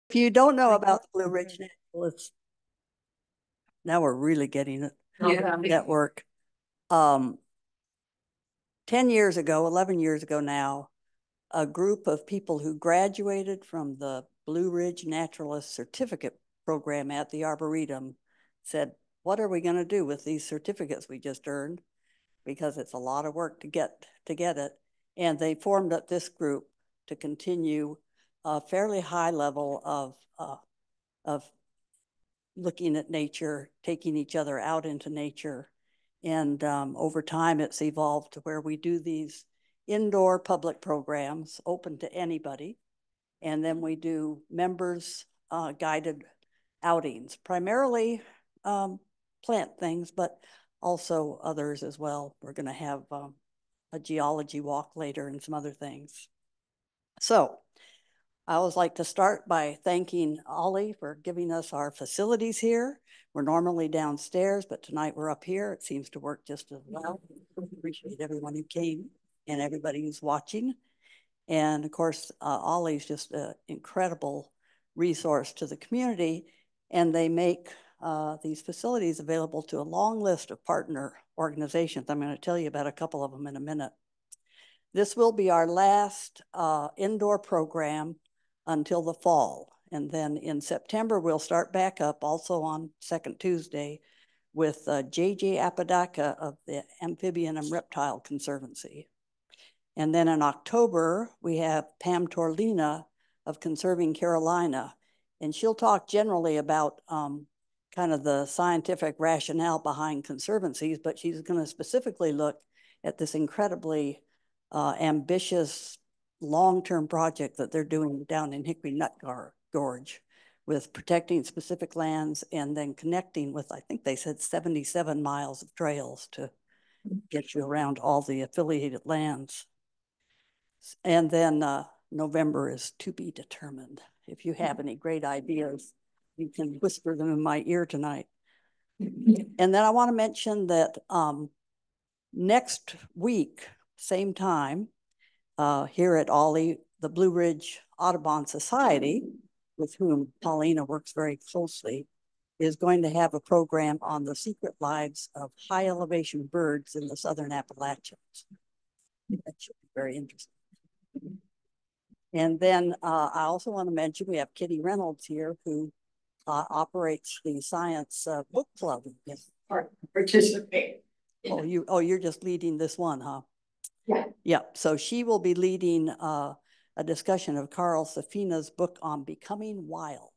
If you don't know about the Blue Ridge Naturalists, now we're really getting it. Yeah. Network. 10 years ago, 11 years ago now, a group of people who graduated from the Blue Ridge Naturalist Certificate program at the Arboretum said, what are we going to do with these certificates we just earned? Because it's a lot of work to get it. And they formed up this group to continue a fairly high level of looking at nature, taking each other out into nature. And over time, it's evolved to where we do these indoor public programs open to anybody. And then we do members guided outings, primarily plant things, but also others as well. We're going to have a geology walk later and some other things. So I always like to start by thanking Ollie for giving us our facilities here. We're normally downstairs, but tonight we're up here. It seems to work just as well. Appreciate everyone who came and everybody who's watching. And of course, Ollie's just an incredible resource to the community, and they make these facilities available to a long list of partner organizations. I'm going to tell you about a couple of them in a minute. This will be our last indoor program until the fall. And then in September, we'll start back up also on second Tuesday with J.J. Apodaca of the Amphibian and Reptile Conservancy. And then in October, we have Pam Torlina of Conserving Carolina. And she'll talk generally about kind of the scientific rationale behind conservancies, but she's going to specifically look at this incredibly ambitious long-term project that they're doing down in Hickory Nut Gorge with protecting specific lands and then connecting with, I think they said 77 miles of trails to get you around all the affiliated lands. And then November is to be determined. If you have any great ideas, you can whisper them in my ear tonight. And then I want to mention that next week, same time, here at Ollie, the Blue Ridge Audubon Society, with whom Paulina works very closely, is going to have a program on the secret lives of high elevation birds in the Southern Appalachians. That should be very interesting. And then I also want to mention we have Kitty Reynolds here, who operates the Science Book Club. Yes. Participate. You're just leading this one, huh? Yeah. Yeah. So she will be leading a discussion of Carl Safina's book on becoming wild.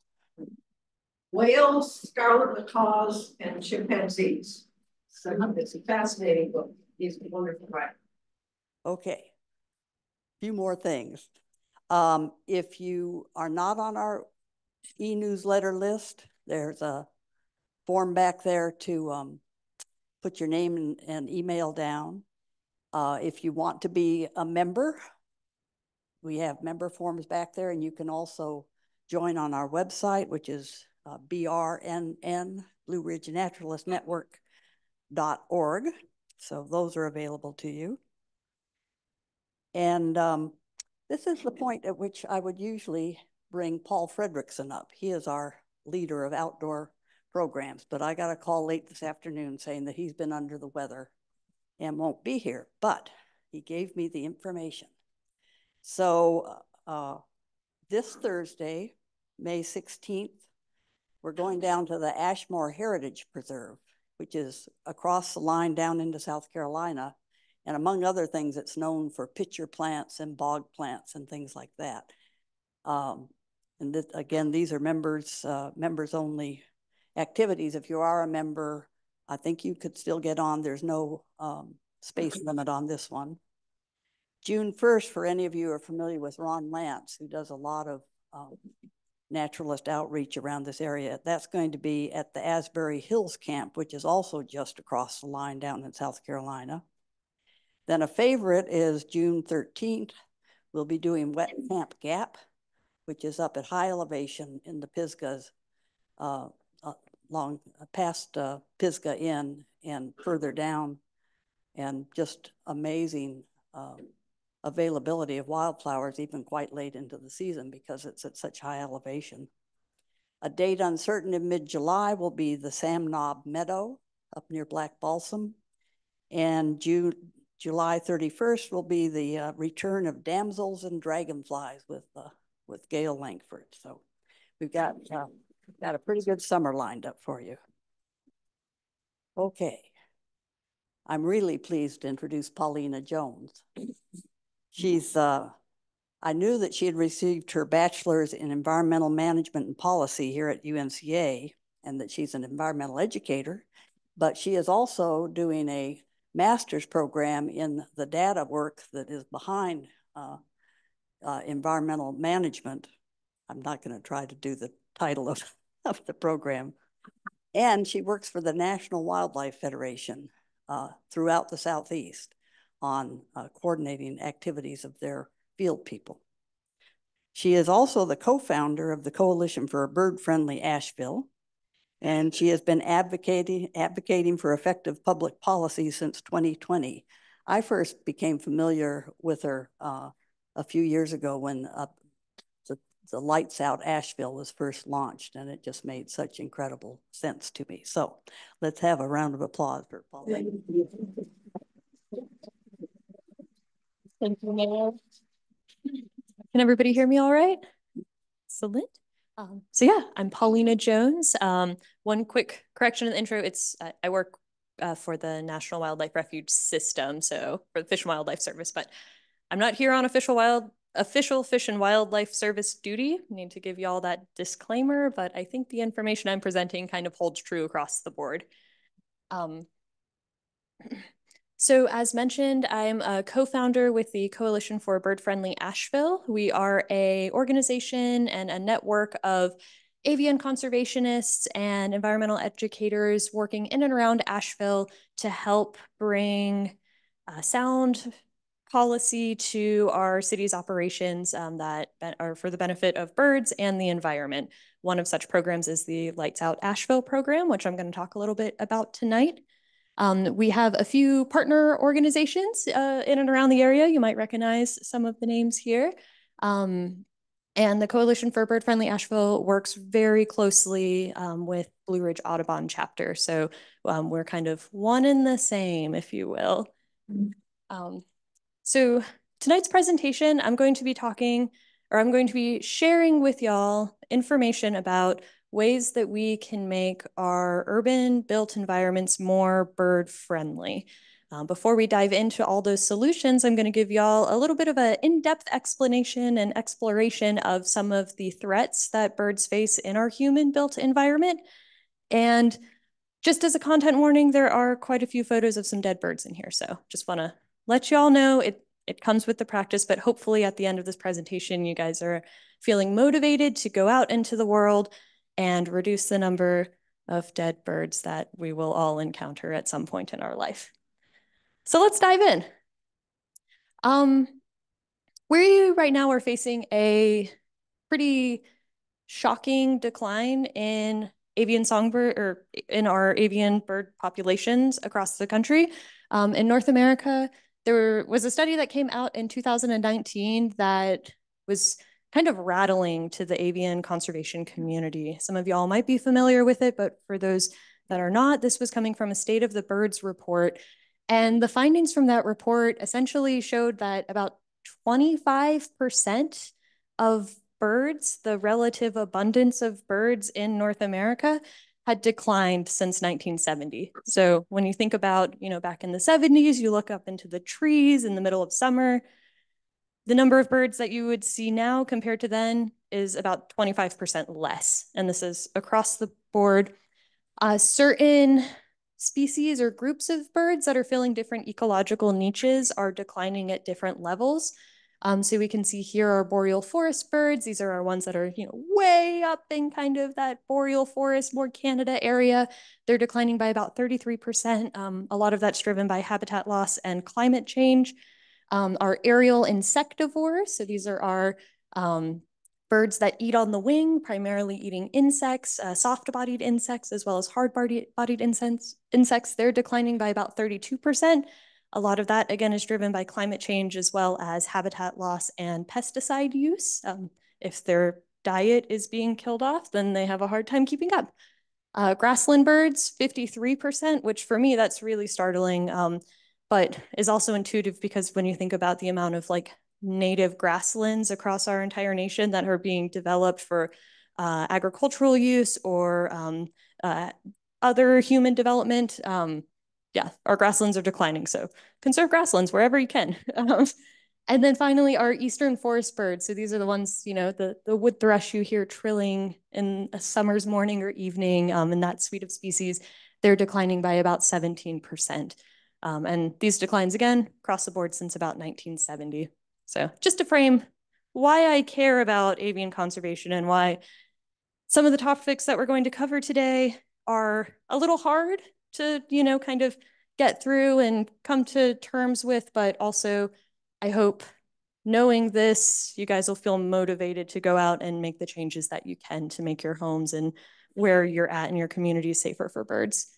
Whales, scarlet macaws, and chimpanzees. So it's a fascinating book. He's a wonderful writer. Okay. A few more things. If you are not on our e-newsletter list, there's a form back there to put your name and email down. If you want to be a member, we have member forms back there, and you can also join on our website, which is BRNN, Blue Ridge Naturalist Network.org. So those are available to you. And this is the point at which I would usually bring Paul Fredrickson up. He is our leader of outdoor programs, but I got a call late this afternoon saying that he's been under the weather and won't be here, but he gave me the information. So this Thursday, May 16th, we're going down to the Ashmore Heritage Preserve, which is across the line down into South Carolina. And among other things, it's known for pitcher plants and bog plants and things like that. And this, again, these are members only activities. If you are a member, I think you could still get on. There's no space limit on this one. June 1st, for any of you who are familiar with Ron Lance, who does a lot of naturalist outreach around this area, that's going to be at the Asbury Hills Camp, which is also just across the line down in South Carolina. Then a favorite is June 13th. We'll be doing Wet Camp Gap, which is up at high elevation in the Pisgahs, past Pisgah Inn and further down, and just amazing availability of wildflowers even quite late into the season because it's at such high elevation. A date uncertain in mid-July will be the Sam Knob Meadow up near Black Balsam. And July 31st will be the return of damsels and dragonflies with Gail Langford. So we've got a pretty good summer lined up for you. Okay. I'm really pleased to introduce Paulina Jones. She's, I knew that she had received her bachelor's in environmental management and policy here at UNCA, and that she's an environmental educator, but she is also doing a master's program in the data work that is behind environmental management. I'm not going to try to do the title of the program. And she works for the National Wildlife Federation throughout the Southeast on coordinating activities of their field people. She is also the co-founder of the Coalition for Bird-Friendly Asheville, and she has been advocating for effective public policy since 2020. I first became familiar with her a few years ago when the Lights Out Asheville was first launched, and it just made such incredible sense to me. So let's have a round of applause for Paulina. Thank you, Mayor. Can everybody hear me all right? Excellent. So yeah, I'm Paulina Jones. One quick correction in the intro, I work for the National Wildlife Refuge System, so for the Fish and Wildlife Service, but I'm not here on official Fish and Wildlife Service duty. I need to give you all that disclaimer, but I think the information I'm presenting kind of holds true across the board. So as mentioned, I'm a co-founder with the Coalition for Bird-Friendly Asheville. We are an organization and a network of avian conservationists and environmental educators working in and around Asheville to help bring sound policy to our city's operations that are for the benefit of birds and the environment. One of such programs is the Lights Out Asheville program, which I'm going to talk a little bit about tonight. We have a few partner organizations in and around the area. You might recognize some of the names here. And the Coalition for Bird-Friendly Asheville works very closely with Blue Ridge Audubon Chapter. So we're kind of one and the same, if you will. So tonight's presentation, I'm going to be sharing with y'all information about ways that we can make our urban built environments more bird friendly. Before we dive into all those solutions, I'm going to give y'all a little bit of an in-depth explanation and exploration of some of the threats that birds face in our human built environment. And just as a content warning, there are quite a few photos of some dead birds in here. So just want to let y'all know it comes with the practice, but hopefully at the end of this presentation, you guys are feeling motivated to go out into the world and reduce the number of dead birds that we will all encounter at some point in our life. So let's dive in. We right now are facing a pretty shocking decline in avian songbird or in our avian bird populations across the country. In North America, there was a study that came out in 2019 that was kind of rattling to the avian conservation community. Some of y'all might be familiar with it, but for those that are not, this was coming from a State of the Birds report. And the findings from that report essentially showed that about 25% of birds, the relative abundance of birds in North America, had declined since 1970. So when you think about, back in the 70s, you look up into the trees in the middle of summer, the number of birds that you would see now compared to then is about 25% less. And this is across the board. Certain species or groups of birds that are filling different ecological niches are declining at different levels. So we can see here are boreal forest birds. These are our ones that are, way up in kind of that boreal forest, more Canada area. They're declining by about 33%. A lot of that's driven by habitat loss and climate change. Our aerial insectivores, so these are our birds that eat on the wing, primarily eating insects, soft-bodied insects, as well as hard-bodied insects. They're declining by about 32%. A lot of that, again, is driven by climate change as well as habitat loss and pesticide use. If they're diet is being killed off, then they have a hard time keeping up. Grassland birds, 53%, which for me, that's really startling, but is also intuitive because when you think about the amount of like native grasslands across our entire nation that are being developed for agricultural use or other human development, yeah, our grasslands are declining. So conserve grasslands wherever you can. And then finally, our eastern forest birds. So these are the ones, you know, the wood thrush you hear trilling in a summer's morning or evening, and that suite of species, they're declining by about 17%. And these declines, again, across the board since about 1970. So just to frame why I care about avian conservation and why some of the topics that we're going to cover today are a little hard to, you know, kind of get through and come to terms with, but also I hope knowing this, you guys will feel motivated to go out and make the changes that you can to make your homes and where you're at in your community safer for birds.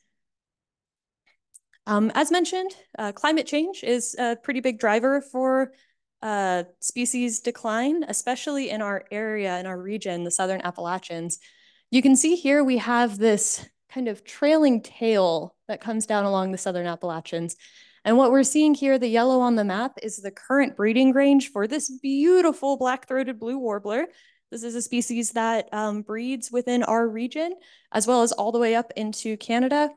As mentioned, climate change is a pretty big driver for species decline, especially in our area, in our region, the Southern Appalachians. You can see here we have this kind of trailing tail that comes down along the Southern Appalachians. And what we're seeing here, the yellow on the map, is the current breeding range for this beautiful black-throated blue warbler. This is a species that breeds within our region, as well as all the way up into Canada.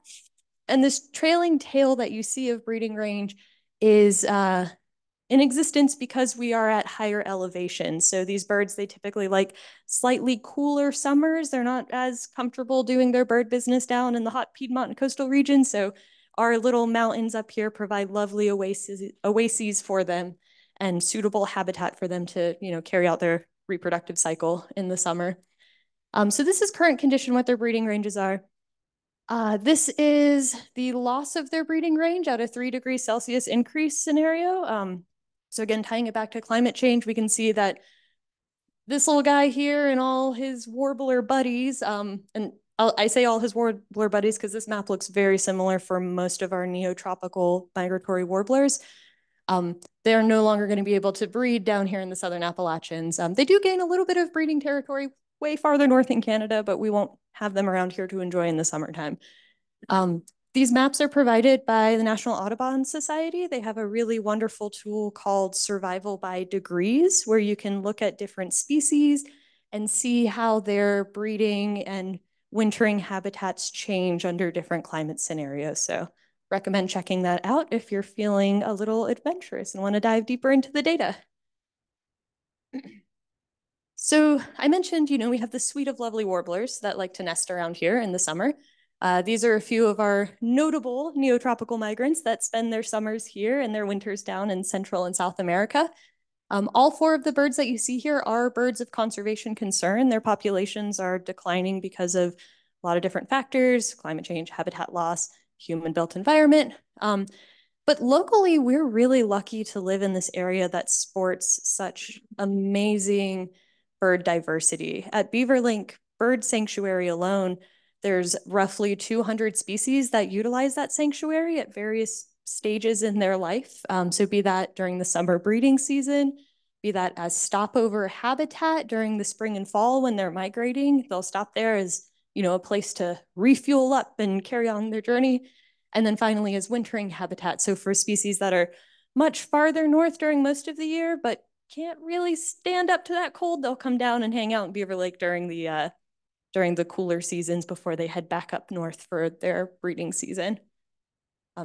And this trailing tail that you see of breeding range is in existence because we are at higher elevations. So these birds, they typically like slightly cooler summers. They're not as comfortable doing their bird business down in the hot Piedmont and coastal regions. So our little mountains up here provide lovely oases for them and suitable habitat for them to, you know, carry out their reproductive cycle in the summer. So this is current condition, what their breeding ranges are. This is the loss of their breeding range at a 3 degrees Celsius increase scenario. So again, tying it back to climate change, we can see that this little guy here and all his warbler buddies, and I say all his warbler buddies because this map looks very similar for most of our neotropical migratory warblers. They are no longer going to be able to breed down here in the Southern Appalachians. They do gain a little bit of breeding territory way farther north in Canada, but we won't have them around here to enjoy in the summertime. These maps are provided by the National Audubon Society. They have a really wonderful tool called Survival by Degrees, where you can look at different species and see how their breeding and wintering habitats change under different climate scenarios. So recommend checking that out if you're feeling a little adventurous and want to dive deeper into the data. So I mentioned, you know, we have this suite of lovely warblers that like to nest around here in the summer. These are a few of our notable neotropical migrants that spend their summers here and their winters down in Central and South America. All 4 of the birds that you see here are birds of conservation concern. Their populations are declining because of a lot of different factors: climate change, habitat loss, human-built environment. But locally, we're really lucky to live in this area that sports such amazing bird diversity. At Beaver Lake Bird Sanctuary alone, there's roughly 200 species that utilize that sanctuary at various stages in their life. So be that during the summer breeding season, be that as stopover habitat during the spring and fall when they're migrating. They'll stop there as, you know, a place to refuel up and carry on their journey. And then finally as wintering habitat. So for species that are much farther north during most of the year, but can't really stand up to that cold, they'll come down and hang out in Beaver Lake during the cooler seasons before they head back up north for their breeding season.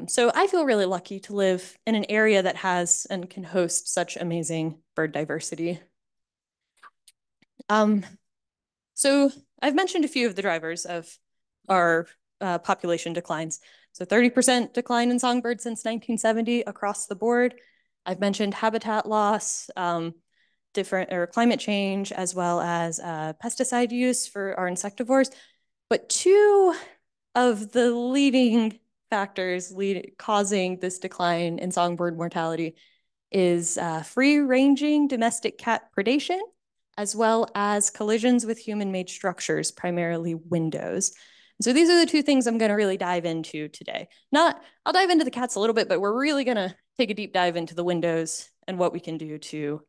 So I feel really lucky to live in an area that has and can host such amazing bird diversity. So I've mentioned a few of the drivers of our population declines. So 30% decline in songbirds since 1970 across the board. I've mentioned habitat loss, climate change, as well as pesticide use for our insectivores. But 2 of the leading factors causing this decline in songbird mortality is free-ranging domestic cat predation, as well as collisions with human-made structures, primarily windows. So these are the 2 things I'm going to really dive into today. I'll dive into the cats a little bit, but we're really going to take a deep dive into the windows and what we can do to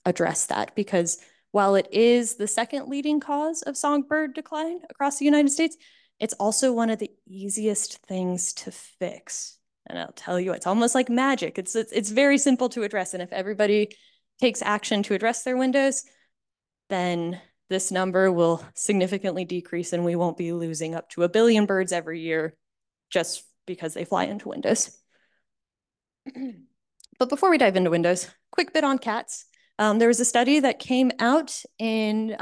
address that, because while it is the second leading cause of songbird decline across the United States, it's also one of the easiest things to fix. And I'll tell you, it's almost like magic. It's very simple to address. And if everybody takes action to address their windows, then this number will significantly decrease and we won't be losing up to 1 billion birds every year just because they fly into windows. But before we dive into windows, quick bit on cats. There was a study that came out in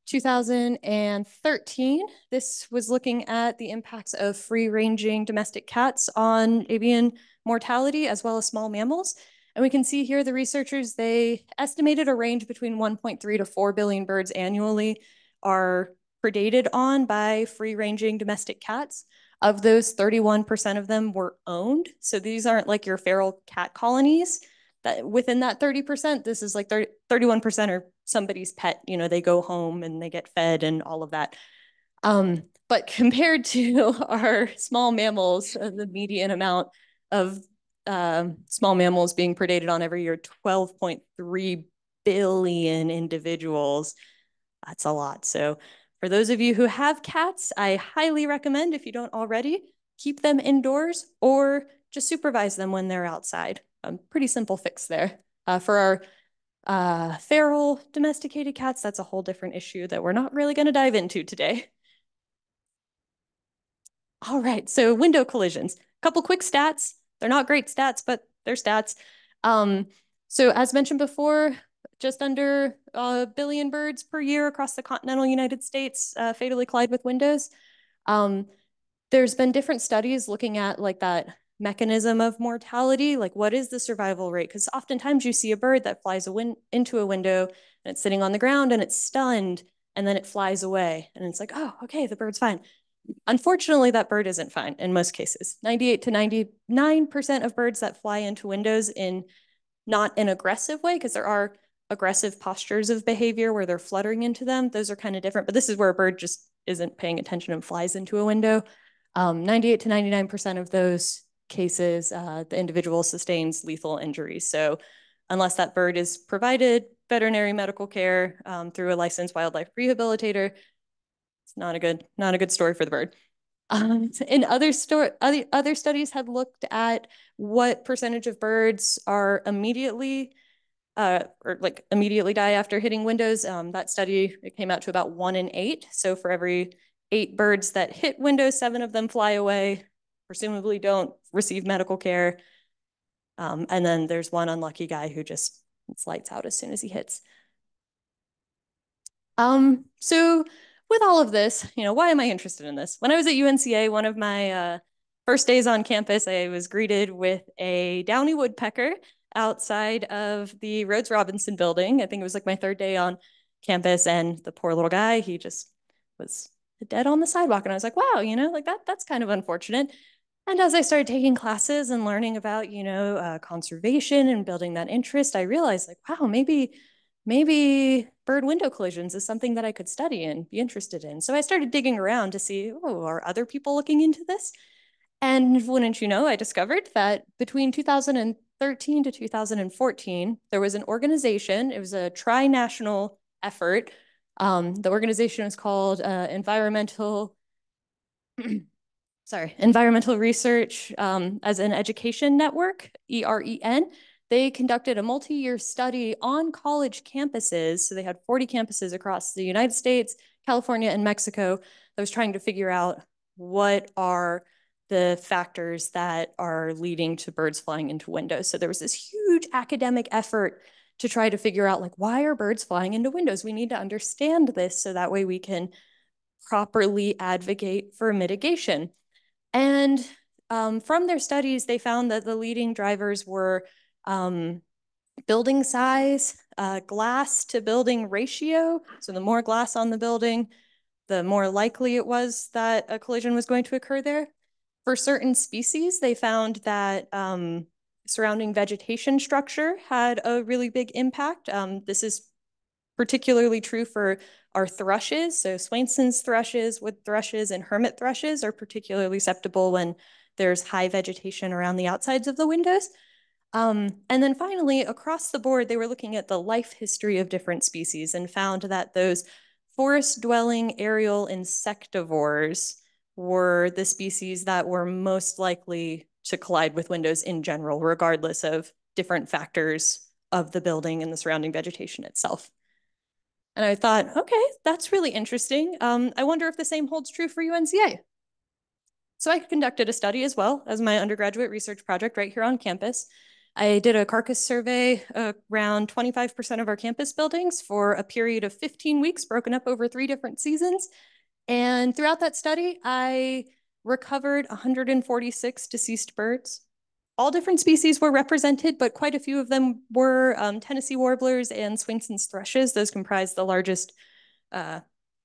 2013. This was looking at the impacts of free-ranging domestic cats on avian mortality as well as small mammals. And we can see here the researchers, they estimated a range between 1.3 to 4 billion birds annually are predated on by free-ranging domestic cats. Of those, 31% of them were owned. So these aren't like your feral cat colonies. That within that 30%, this is like 31% are somebody's pet. You know, they go home and they get fed and all of that. But compared to our small mammals, the median amount of small mammals being predated on every year, 12.3 billion individuals. That's a lot. So for those of you who have cats, I highly recommend, if you don't already, keep them indoors or just supervise them when they're outside. Pretty simple fix there. For our feral domesticated cats, that's a whole different issue that we're not really going to dive into today. All right, so window collisions. A couple quick stats. They're not great stats, but they're stats. So as mentioned before, just under 1 billion birds per year across the continental United States fatally collide with windows. There's been different studies looking at like that mechanism of mortality, like what is the survival rate? Because oftentimes you see a bird that flies into a window and it's sitting on the ground and it's stunned and then it flies away. And it's like, oh, okay, the bird's fine. Unfortunately, that bird isn't fine in most cases. 98 to 99% of birds that fly into windows in not an aggressive way, because there are aggressive postures of behavior where they're fluttering into them. Those are kind of different, but this is where a bird just isn't paying attention and flies into a window. 98 to 99% of those cases, the individual sustains lethal injuries. So unless that bird is provided veterinary medical care through a licensed wildlife rehabilitator, it's not a good story for the bird. In other studies had looked at what percentage of birds are immediately die after hitting windows. That study, it came out to about 1 in 8. So for every 8 birds that hit windows, 7 of them fly away, presumably don't receive medical care. And then there's one unlucky guy who just lights out as soon as he hits. So with all of this, you know, why am I interested in this? When I was at UNCA, one of my first days on campus, I was greeted with a downy woodpecker outside of the Rhodes Robinson building. I think it was like my 3rd day on campus, and the poor little guy, he just was dead on the sidewalk. And I was like, wow, you know, like that's kind of unfortunate. And as I started taking classes and learning about, you know, conservation and building that interest, I realized like, wow, maybe bird window collisions is something that I could study and be interested in. So I started digging around to see, oh, are other people looking into this? And wouldn't you know, I discovered that between 2013 to 2014, there was an organization, it was a tri-national effort. The organization was called Environmental Research as an Education Network, EREN. They conducted a multi-year study on college campuses. So they had 40 campuses across the United States, California, and Mexico that was trying to figure out what are the factors that are leading to birds flying into windows. So there was this huge academic effort to try to figure out like, why are birds flying into windows? We need to understand this so that way we can properly advocate for mitigation. And from their studies, they found that the leading drivers were building size, glass to building ratio. So the more glass on the building, the more likely it was that a collision was going to occur there. For certain species, they found that surrounding vegetation structure had a really big impact. This is particularly true for our thrushes. So Swainson's thrushes, wood thrushes, and hermit thrushes are particularly susceptible when there's high vegetation around the outsides of the windows. And then finally, across the board, they were looking at the life history of different species and found that those forest-dwelling aerial insectivores were the species that were most likely to collide with windows in general, regardless of different factors of the building and the surrounding vegetation itself. And I thought, okay, that's really interesting. I wonder if the same holds true for UNCA. So I conducted a study as well as my undergraduate research project right here on campus. I did a carcass survey around 25% of our campus buildings for a period of 15 weeks, broken up over 3 different seasons. And throughout that study, I recovered 146 deceased birds. All different species were represented, but quite a few of them were Tennessee warblers and Swainson's thrushes. Those comprise the largest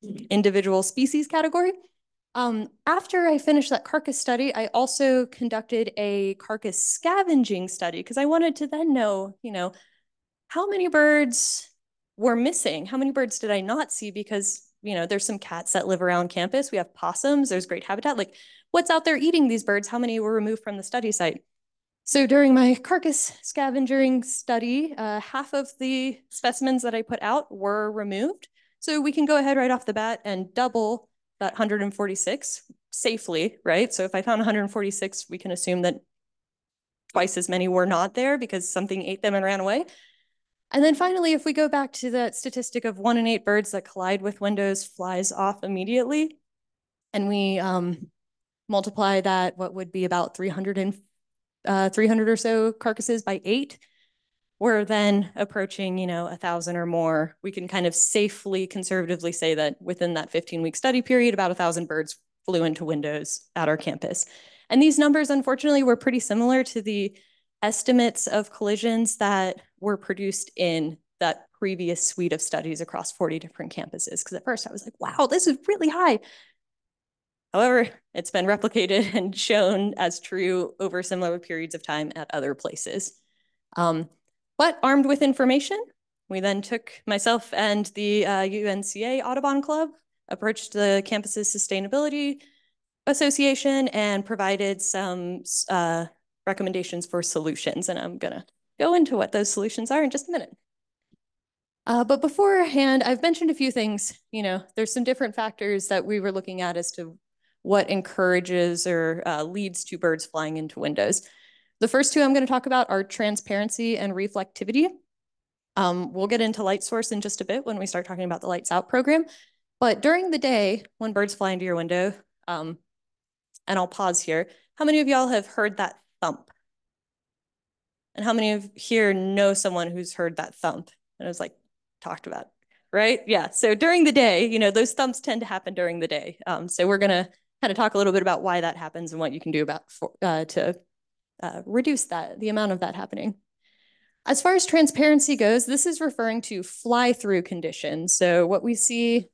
individual species category. After I finished that carcass study, I also conducted a carcass scavenging study because I wanted to then know, how many birds were missing? How many birds did I not see? Because, there's some cats that live around campus. We have possums. There's great habitat. Like, what's out there eating these birds? How many were removed from the study site? So during my carcass scavenging study, half of the specimens that I put out were removed. So we can go ahead right off the bat and double that 146 safely, right? So if I found 146, we can assume that twice as many were not there because something ate them and ran away. And then finally, if we go back to that statistic of 1 in 8 birds that collide with windows flies off immediately, and we multiply that, what would be about 300 or so carcasses by 8, we're then approaching, 1,000 or more. We can kind of safely, conservatively say that within that 15-week study period, about 1,000 birds flew into windows at our campus. And these numbers, unfortunately, were pretty similar to the estimates of collisions that were produced in that previous suite of studies across 40 different campuses. Because at first I was like, wow, this is really high. However, it's been replicated and shown as true over similar periods of time at other places. But armed with information, we then took myself and the UNCA Audubon Club, approached the campus's sustainability association and provided some recommendations for solutions. And I'm gonna go into what those solutions are in just a minute. But beforehand, I've mentioned a few things. There's some different factors that we were looking at as to what encourages or leads to birds flying into windows. The first two I'm going to talk about are transparency and reflectivity. We'll get into light source in just a bit when we start talking about the Lights Out program. But during the day, when birds fly into your window, and I'll pause here, how many of y'all have heard that thump? And how many of here know someone who's heard that thump? And it was like talked about, right? Yeah, so during the day, those thumps tend to happen during the day. So we're gonna kind of talk a little bit about why that happens and what you can do about to reduce the amount of that happening. As far as transparency goes, this is referring to fly-through conditions. So what we see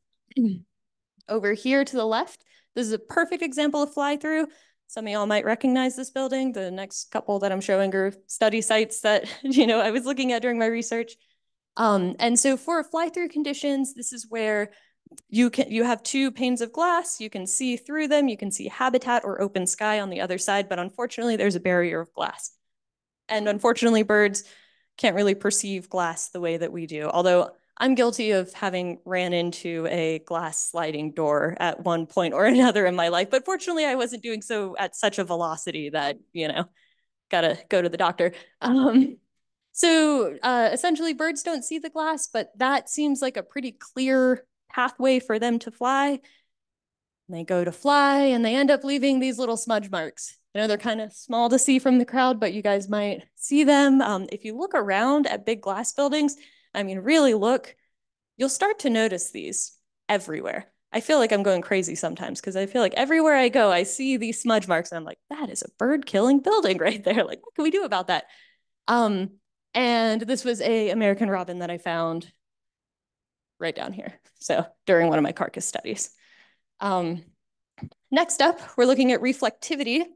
over here to the left, this is a perfect example of fly-through. Some of y'all might recognize this building. The next couple that I'm showing are study sites that I was looking at during my research. And so for fly-through conditions, this is where you have 2 panes of glass. You can see through them. You can see habitat or open sky on the other side, but unfortunately, there's a barrier of glass. And unfortunately, birds can't really perceive glass the way that we do. Although I'm guilty of having ran into a glass sliding door at one point or another in my life, but fortunately, I wasn't doing so at such a velocity that gotta go to the doctor. So essentially, birds don't see the glass, but that seems like a pretty clear pathway for them to fly. And they go to fly and they end up leaving these little smudge marks. They're kind of small to see from the crowd, but you guys might see them. If you look around at big glass buildings, really look, you'll start to notice these everywhere. I feel like I'm going crazy sometimes because I feel like everywhere I go, I see these smudge marks and I'm like, that is a bird killing building right there. Like, what can we do about that? And this was a American robin that I found right down here. So during one of my carcass studies. Next up, we're looking at reflectivity.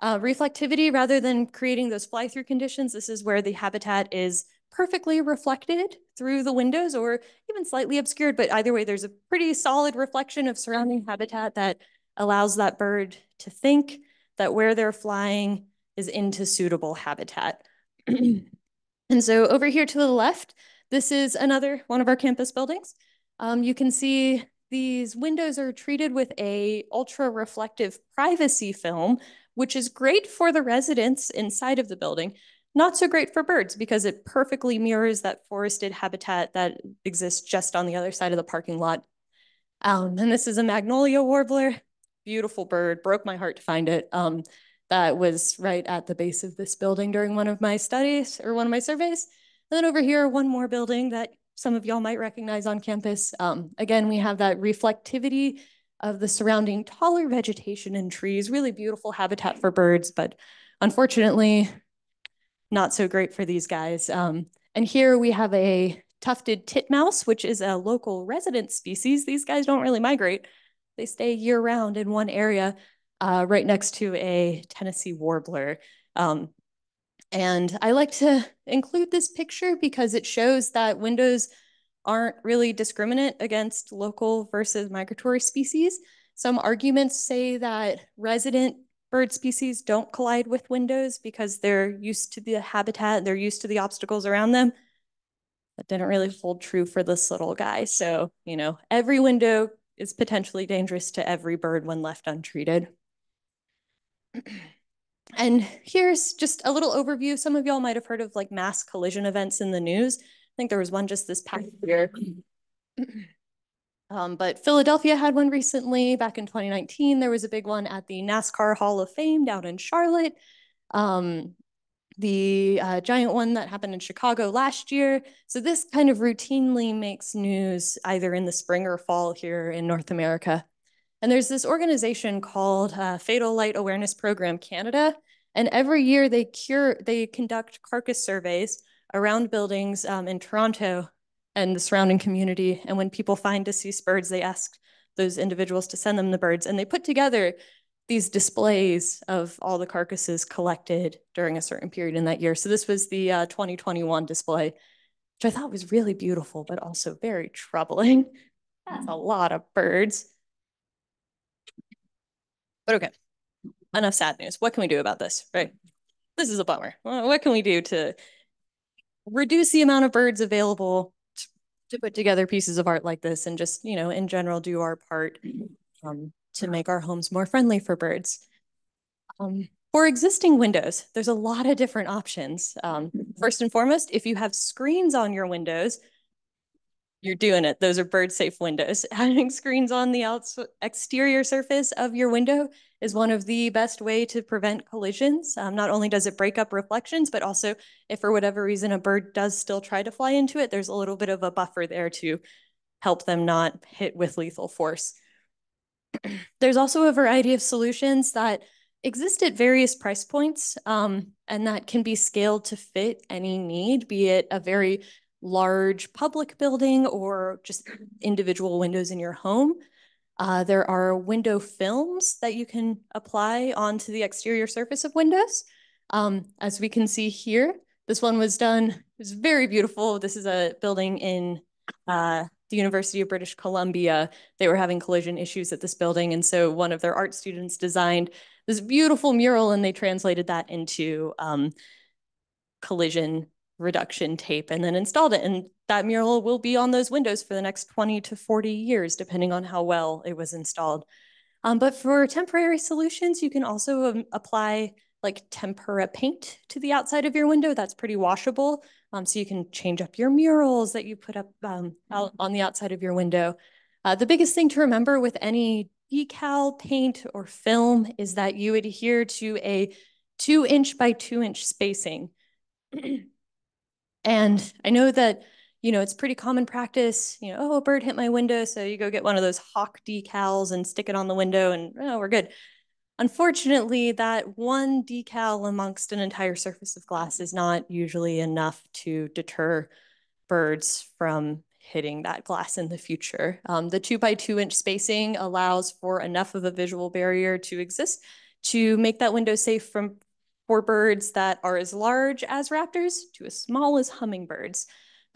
Reflectivity, rather than creating those fly-through conditions, this is where the habitat is perfectly reflected through the windows or even slightly obscured, but either way, there's a pretty solid reflection of surrounding habitat that allows that bird to think that where they're flying is into suitable habitat. And so over here to the left, this is another one of our campus buildings. You can see these windows are treated with a ultra reflective privacy film, which is great for the residents inside of the building, not so great for birds because it perfectly mirrors that forested habitat that exists just on the other side of the parking lot. And this is a magnolia warbler, beautiful bird, broke my heart to find it. That was right at the base of this building during one of my studies or one of my surveys. And then over here, one more building that some of y'all might recognize on campus. Again, we have that reflectivity of the surrounding taller vegetation and trees, really beautiful habitat for birds, but unfortunately, not so great for these guys. And here we have a tufted titmouse, which is a local resident species. These guys don't really migrate. They stay year round in one area right next to a Tennessee warbler. And I like to include this picture because it shows that windows aren't really discriminate against local versus migratory species. Some arguments say that resident bird species don't collide with windows because they're used to the habitat, they're used to the obstacles around them. That didn't really hold true for this little guy. So, every window is potentially dangerous to every bird when left untreated. And here's just a little overview. Some of y'all might have heard of like mass collision events in the news. I think there was one just this past year. But Philadelphia had one recently. Back in 2019, there was a big one at the NASCAR Hall of Fame down in Charlotte. The giant one that happened in Chicago last year. So this kind of routinely makes news either in the spring or fall here in North America. And there's this organization called Fatal Light Awareness Program Canada. And every year they conduct carcass surveys around buildings in Toronto and the surrounding community. And when people find deceased birds, they ask those individuals to send them the birds. And they put together these displays of all the carcasses collected during a certain period in that year. So this was the 2021 display, which I thought was really beautiful, but also very troubling. That's a lot of birds. But okay, enough sad news. What can we do about this, right? This is a bummer. What can we do to reduce the amount of birds available to put together pieces of art like this and just, in general, do our part to make our homes more friendly for birds? For existing windows, there's a lot of different options. First and foremost, if you have screens on your windows, you're doing it. Those are bird-safe windows. Having screens on the exterior surface of your window is one of the best way to prevent collisions. Not only does it break up reflections, but also if for whatever reason a bird does still try to fly into it, there's a little bit of a buffer there to help them not hit with lethal force. There's also a variety of solutions that exist at various price points, and that can be scaled to fit any need, be it a very large public building or just individual windows in your home. There are window films that you can apply onto the exterior surface of windows. As we can see here, this one was done, it was very beautiful. This is a building in the University of British Columbia. They were having collision issues at this building. And so one of their art students designed this beautiful mural and they translated that into collision reduction tape and then installed it. And that mural will be on those windows for the next 20 to 40 years, depending on how well it was installed. But for temporary solutions, you can also apply like tempera paint to the outside of your window. That's pretty washable. So you can change up your murals that you put up out on the outside of your window. The biggest thing to remember with any decal, paint, or film is that you adhere to a 2-inch by 2-inch spacing. And I know that, it's pretty common practice, oh, a bird hit my window, so you go get one of those hawk decals and stick it on the window and, oh, we're good. Unfortunately, that one decal amongst an entire surface of glass is not usually enough to deter birds from hitting that glass in the future. The 2 by 2-inch spacing allows for enough of a visual barrier to exist to make that window safe for birds that are as large as raptors to as small as hummingbirds.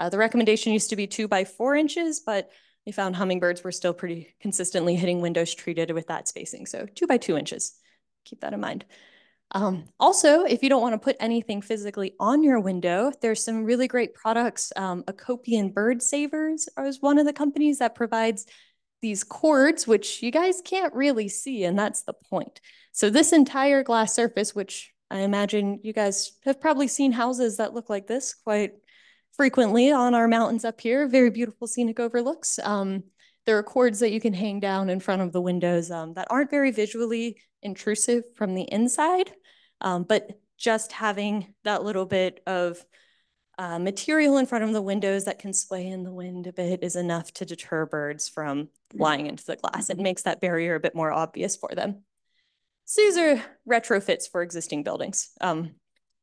The recommendation used to be 2 by 4 inches, but they found hummingbirds were still pretty consistently hitting windows treated with that spacing. So 2 by 2 inches, keep that in mind. Also, if you don't want to put anything physically on your window, there's some really great products. Acopian Bird Savers is one of the companies that provides these cords, which you guys can't really see, and that's the point. So this entire glass surface, which I imagine you guys have probably seen houses that look like this quite frequently on our mountains up here, very beautiful scenic overlooks. There are cords that you can hang down in front of the windows that aren't very visually intrusive from the inside, but just having that little bit of material in front of the windows that can sway in the wind a bit is enough to deter birds from flying into the glass. It makes that barrier a bit more obvious for them. So these are retrofits for existing buildings. The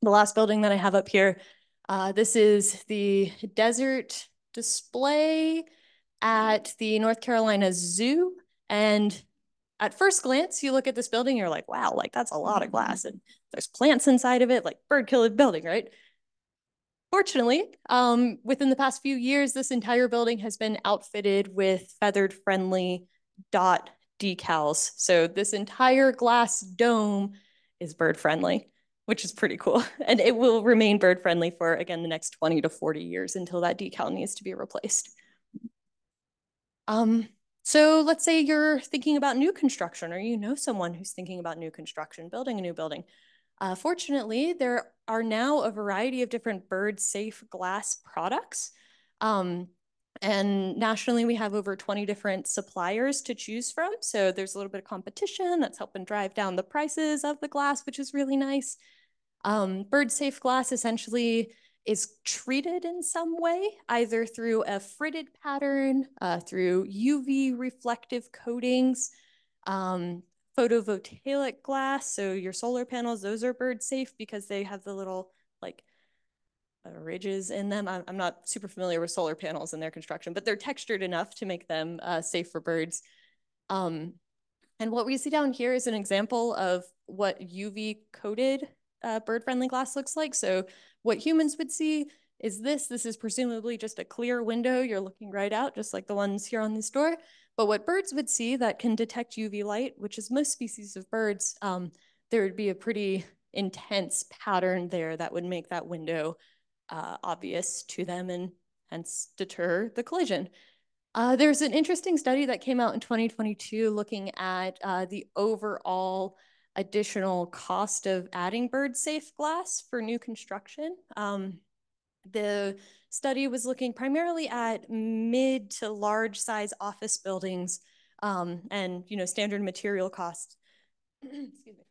last building that I have up here, this is the desert display at the North Carolina Zoo. And at first glance, you look at this building, you're like, wow, like that's a lot of glass. And there's plants inside of it, like bird-killer building, right? Fortunately, within the past few years, this entire building has been outfitted with feathered-friendly dot decals. So this entire glass dome is bird-friendly, which is pretty cool. And it will remain bird-friendly for, again, the next 20 to 40 years until that decal needs to be replaced. So let's say you're thinking about new construction, or you know someone who's thinking about new construction, building a new building. Fortunately, there are now a variety of different bird-safe glass products. And nationally, we have over 20 different suppliers to choose from. So there's a little bit of competition that's helping drive down the prices of the glass, which is really nice. Bird-safe glass essentially is treated in some way, either through a fritted pattern, through UV reflective coatings, photovoltaic glass. So your solar panels, those are bird safe because they have the little like ridges in them. I'm not super familiar with solar panels and their construction, but they're textured enough to make them safe for birds. And what we see down here is an example of what UV coated bird-friendly glass looks like. So what humans would see is this. This is presumably just a clear window. You're looking right out, just like the ones here on this door. But what birds would see that can detect UV light, which is most species of birds, there would be a pretty intense pattern there that would make that window obvious to them and hence deter the collision. There's an interesting study that came out in 2022 looking at the overall additional cost of adding bird-safe glass for new construction. The study was looking primarily at mid to large size office buildings and standard material costs. Excuse me.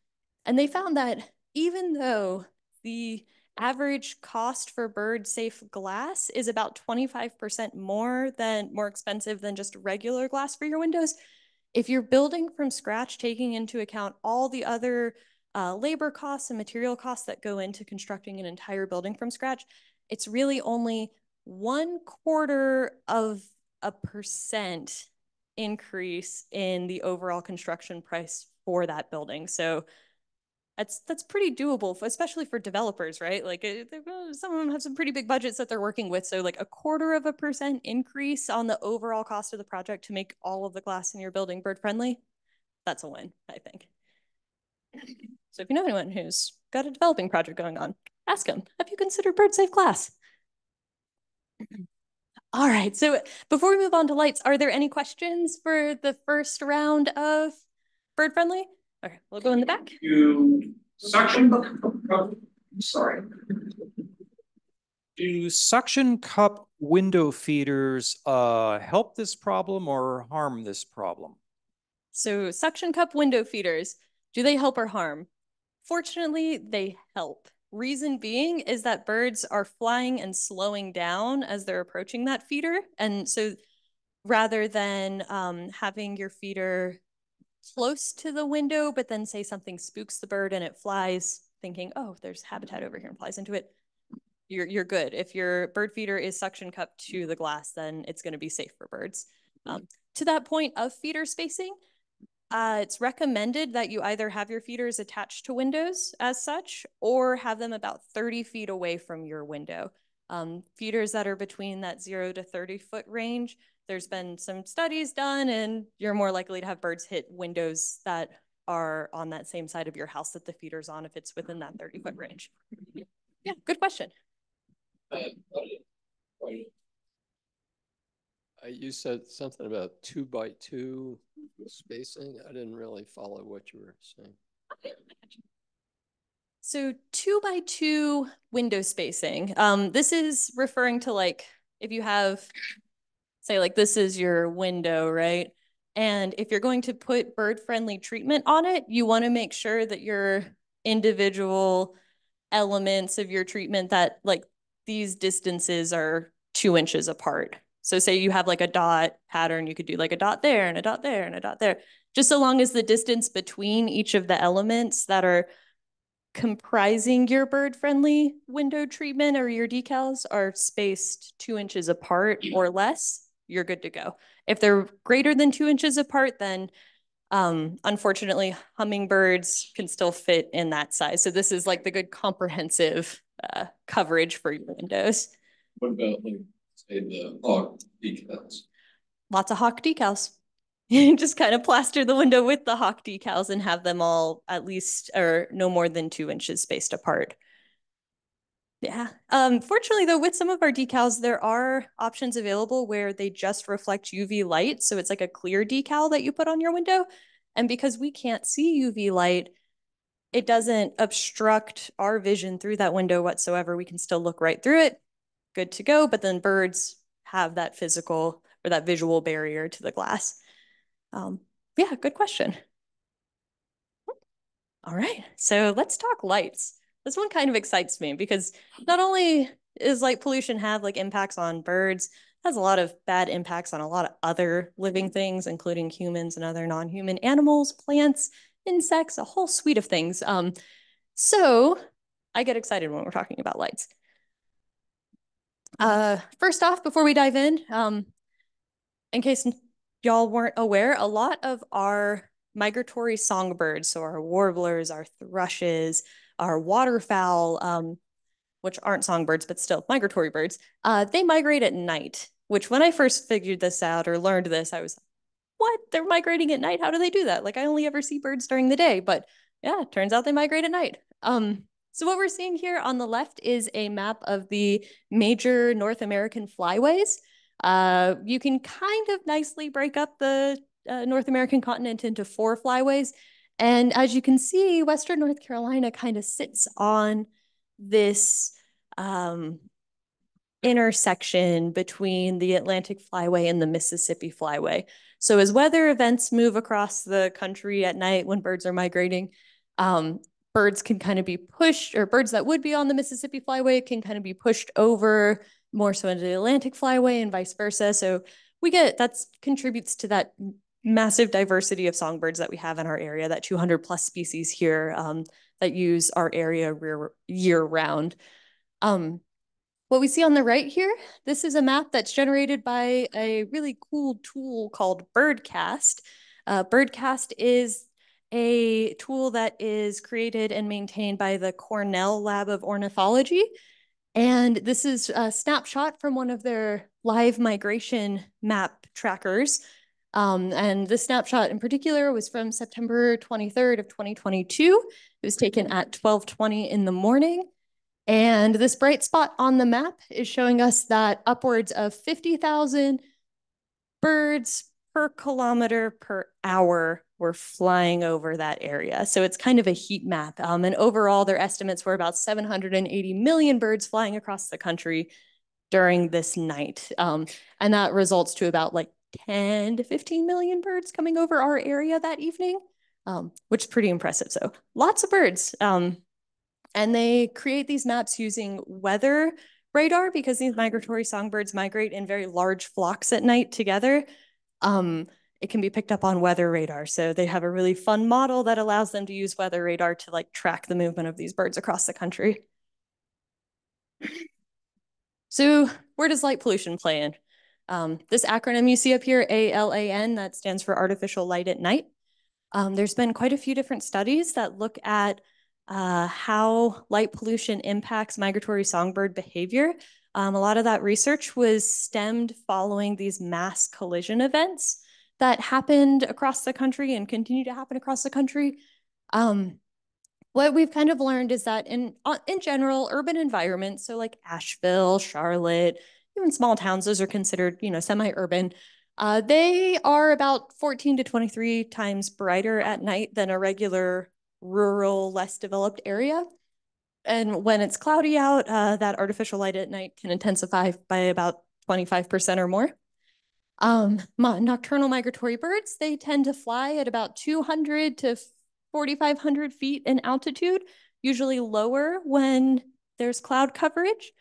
And they found that even though the average cost for bird-safe glass is about 25% more expensive than just regular glass for your windows, if you're building from scratch, taking into account all the other labor costs and material costs that go into constructing an entire building from scratch, it's really only 0.25% increase in the overall construction price for that building. So that's pretty doable, especially for developers, right? Like some of them have some pretty big budgets that they're working with. So like 0.25% increase on the overall cost of the project to make all of the glass in your building bird friendly, that's a win, I think. So if you know anyone who's got a developing project going on, ask them, have you considered bird safe glass? All right, so before we move on to lights, are there any questions for the first round of bird friendly? Okay, we'll go in the back. Do suction cup window feeders help this problem or harm this problem? So suction cup window feeders, do they help or harm? Fortunately, they help. Reason being is that birds are flying and slowing down as they're approaching that feeder. And so rather than having your feeder close to the window, but then say something spooks the bird and it flies thinking, oh, there's habitat over here and flies into it, you're good. If your bird feeder is suction cupped to the glass, then it's going to be safe for birds. To that point of feeder spacing, it's recommended that you either have your feeders attached to windows as such, or have them about 30 feet away from your window. Feeders that are between that 0 to 30-foot range, there's been some studies done, and you're more likely to have birds hit windows that are on that same side of your house that the feeder's on if it's within that 30-foot range. Yeah, good question. You said something about 2x2 spacing. I didn't really follow what you were saying. So 2x2 window spacing. This is referring to like if you have, say like this is your window, right? And if you're going to put bird-friendly treatment on it, you want to make sure that your individual elements of your treatment that like these distances are 2 inches apart. So say you have like a dot pattern, you could do like a dot there and a dot there and a dot there, just so long as the distance between each of the elements that are comprising your bird-friendly window treatment or your decals are spaced 2 inches apart or less, you're good to go. If they're greater than 2 inches apart, then unfortunately, hummingbirds can still fit in that size. So this is like the good comprehensive coverage for your windows. What about, like, say, the hawk decals? Lots of hawk decals. You just kind of plaster the window with the hawk decals and have them all at least or no more than 2 inches spaced apart. Yeah. Fortunately, though, with some of our decals, there are options available where they just reflect UV light. So it's like a clear decal that you put on your window. And because we can't see UV light, it doesn't obstruct our vision through that window whatsoever. We can still look right through it. Good to go. But then birds have that physical or that visual barrier to the glass. Yeah, good question. All right. So let's talk lights. This one kind of excites me because not only is light pollution have like impacts on birds, it has a lot of bad impacts on a lot of other living things, including humans and other non-human animals, plants, insects, a whole suite of things. So I get excited when we're talking about lights. First off, before we dive in case y'all weren't aware, a lot of our migratory songbirds, so our warblers, our thrushes, our waterfowl, which aren't songbirds, but still migratory birds, they migrate at night, which when I first figured this out or learned this, I was like, what? They're migrating at night? How do they do that? Like I only ever see birds during the day, but yeah, it turns out they migrate at night. So what we're seeing here on the left is a map of the major North American flyways. You can kind of nicely break up the North American continent into 4 flyways. And as you can see, Western North Carolina kind of sits on this intersection between the Atlantic Flyway and the Mississippi Flyway. So as weather events move across the country at night when birds are migrating, birds can kind of be pushed, or birds that would be on the Mississippi Flyway can kind of be pushed over more so into the Atlantic Flyway and vice versa. So we get, that contributes to that massive diversity of songbirds that we have in our area, that 200 plus species here that use our area year round. What we see on the right here, this is a map that's generated by a really cool tool called Birdcast. Birdcast is a tool that is created and maintained by the Cornell Lab of Ornithology. And this is a snapshot from one of their live migration map trackers. And this snapshot in particular was from September 23rd of 2022. It was taken at 12:20 in the morning. And this bright spot on the map is showing us that upwards of 50,000 birds per kilometer per hour were flying over that area. So it's kind of a heat map. And overall, their estimates were about 780 million birds flying across the country during this night. And that results to about like 10 to 15 million birds coming over our area that evening, which is pretty impressive. So lots of birds. And they create these maps using weather radar because these migratory songbirds migrate in very large flocks at night together. It can be picked up on weather radar. So they have a really fun model that allows them to use weather radar to like track the movement of these birds across the country. So where does light pollution play in? This acronym you see up here, ALAN, that stands for artificial light at night. There's been quite a few different studies that look at how light pollution impacts migratory songbird behavior. A lot of that research was stemmed following these mass collision events that happened across the country and continue to happen across the country. What we've kind of learned is that in general, urban environments, so like Asheville, Charlotte, even small towns, those are considered, semi-urban. They are about 14 to 23 times brighter at night than a regular rural, less developed area. And when it's cloudy out, that artificial light at night can intensify by about 25% or more. Nocturnal migratory birds, they tend to fly at about 200 to 4,500 feet in altitude, usually lower when there's cloud coverage.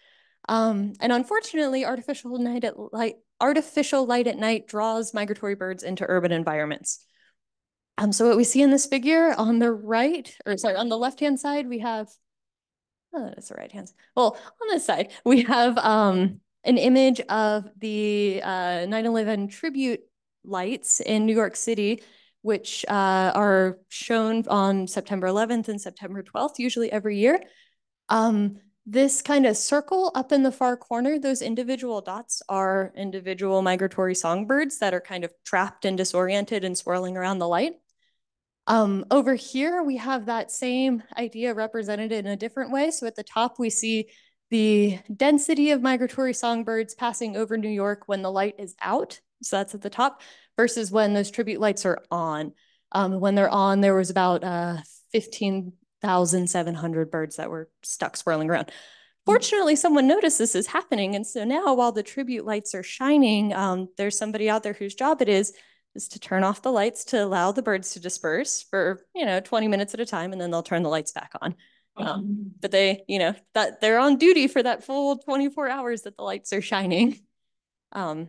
And unfortunately, artificial light at night draws migratory birds into urban environments. So what we see in this figure on the on the left-hand side, we have, that's the right hand. Well, on this side, we have an image of the 9/11 tribute lights in New York City, which are shown on September 11th and September 12th, usually every year. This kind of circle up in the far corner, those individual dots are individual migratory songbirds that are kind of trapped and disoriented and swirling around the light. Over here, we have that same idea represented in a different way. So at the top, we see the density of migratory songbirds passing over New York when the light is out. So that's at the top versus when those tribute lights are on. When they're on, there was about 15,700 birds that were stuck swirling around. Fortunately, someone noticed this is happening. And so now while the tribute lights are shining, there's somebody out there whose job it is to turn off the lights to allow the birds to disperse for, 20 minutes at a time, and then they'll turn the lights back on. But they, that they're on duty for that full 24 hours that the lights are shining. So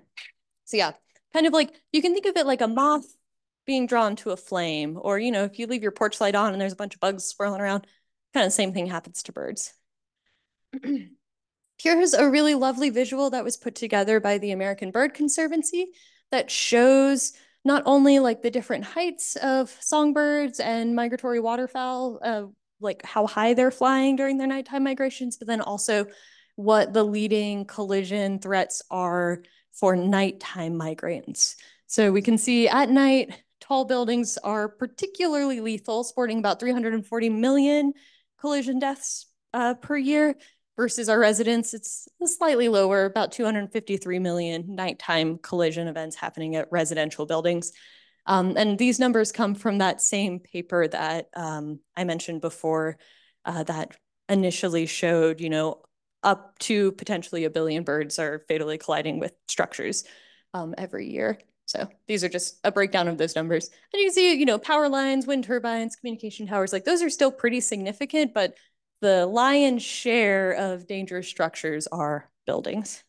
yeah, kind of like, you can think of it like a moth being drawn to a flame, or, if you leave your porch light on and there's a bunch of bugs swirling around, kind of the same thing happens to birds. Here's a really lovely visual that was put together by the American Bird Conservancy that shows not only like the different heights of songbirds and migratory waterfowl, like how high they're flying during their nighttime migrations, but then also what the leading collision threats are for nighttime migrants. So we can see at night, tall buildings are particularly lethal, sporting about 340 million collision deaths per year. Versus our residents, it's slightly lower, about 253 million nighttime collision events happening at residential buildings. And these numbers come from that same paper that I mentioned before that initially showed, up to potentially 1 billion birds are fatally colliding with structures every year. So these are just a breakdown of those numbers. And you can see, power lines, wind turbines, communication towers, like those are still pretty significant, but the lion's share of dangerous structures are buildings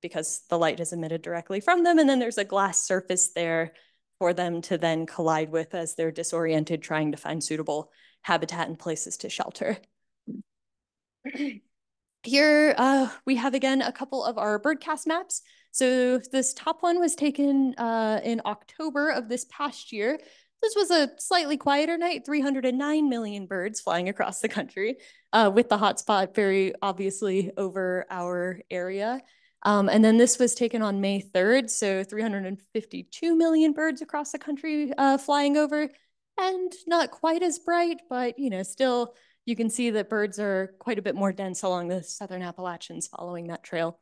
because the light is emitted directly from them. And then there's a glass surface there for them to then collide with as they're disoriented, trying to find suitable habitat and places to shelter. Here we have, again, a couple of our birdcast maps. So this top one was taken in October of this past year. This was a slightly quieter night, 309 million birds flying across the country, with the hotspot very obviously over our area. And then this was taken on May 3rd, so 352 million birds across the country flying over, and not quite as bright, but still you can see that birds are quite a bit more dense along the Southern Appalachians following that trail.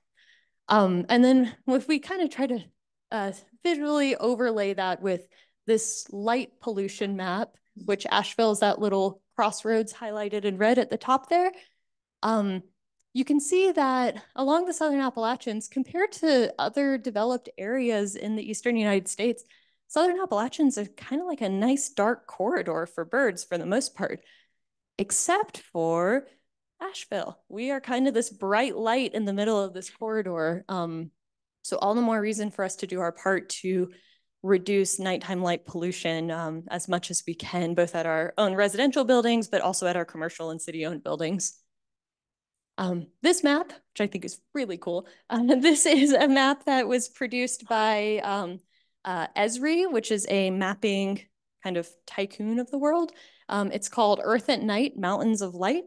And then if we kind of try to visually overlay that with this light pollution map, which Asheville is that little crossroads highlighted in red at the top there, you can see that along the Southern Appalachians, compared to other developed areas in the Eastern United States, Southern Appalachians are kind of like a nice dark corridor for birds for the most part, except for Asheville. We are kind of this bright light in the middle of this corridor. So all the more reason for us to do our part to reduce nighttime light pollution as much as we can, both at our own residential buildings, but also at our commercial and city-owned buildings. This map, which I think is really cool, this is a map that was produced by Esri, which is a mapping kind of tycoon of the world. It's called Earth at Night, Mountains of Light.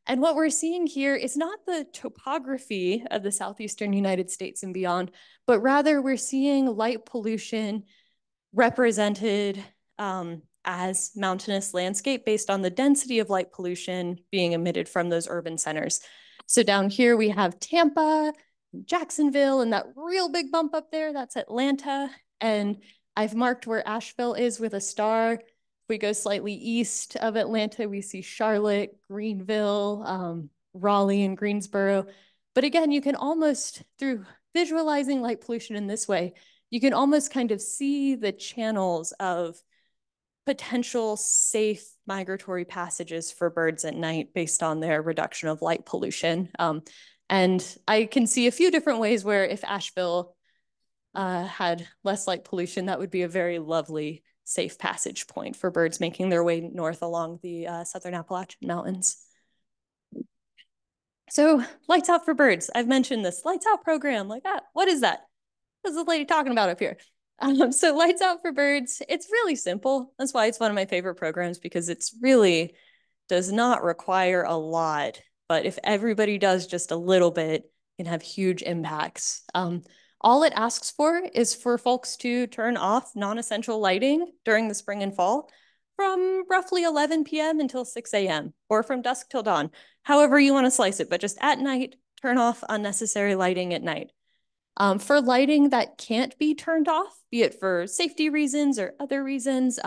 And what we're seeing here is not the topography of the southeastern United States and beyond, but rather we're seeing light pollution represented as mountainous landscape based on the density of light pollution being emitted from those urban centers. So down here we have Tampa, Jacksonville, and that real big bump up there, that's Atlanta. And I've marked where Asheville is with a star. If we go slightly east of Atlanta, we see Charlotte, Greenville, Raleigh, and Greensboro. But again, you can almost, through visualizing light pollution in this way, you can almost kind of see the channels of potential safe migratory passages for birds at night based on their reduction of light pollution. And I can see a few different ways where if Asheville had less light pollution, that would be a very lovely, safe passage point for birds making their way north along the Southern Appalachian Mountains. So Lights Out for Birds, I've mentioned this Lights Out program, like that. What is that? What's this lady talking about up here? So Lights Out for Birds, it's really simple. That's why it's one of my favorite programs, because it's really does not require a lot, but if everybody does just a little bit, it can have huge impacts. All it asks for is for folks to turn off non-essential lighting during the spring and fall from roughly 11 p.m. until 6 a.m. or from dusk till dawn, however you want to slice it, but just at night, turn off unnecessary lighting at night. For lighting that can't be turned off, be it for safety reasons or other reasons,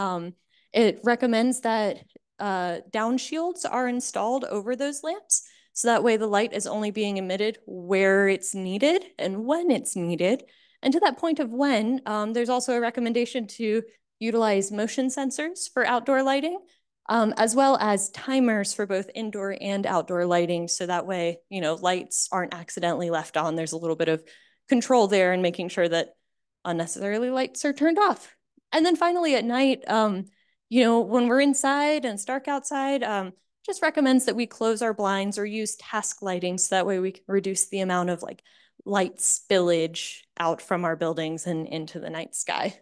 it recommends that down shields are installed over those lamps. So that way the light is only being emitted where it's needed and when it's needed. And to that point of when, there's also a recommendation to utilize motion sensors for outdoor lighting, as well as timers for both indoor and outdoor lighting. So that way, you know, lights aren't accidentally left on. There's a little bit of control there and making sure that unnecessarily lights are turned off. And then finally at night, you know, when we're inside and it's dark outside, just recommends that we close our blinds or use task lighting so that way we can reduce the amount of like light spillage out from our buildings and into the night sky.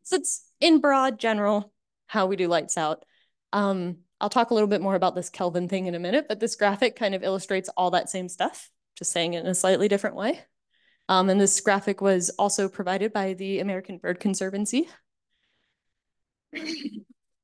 So it's in broad general how we do lights out. I'll talk a little bit more about this Kelvin thing in a minute, but this graphic kind of illustrates all that same stuff, just saying it in a slightly different way. And this graphic was also provided by the American Bird Conservancy.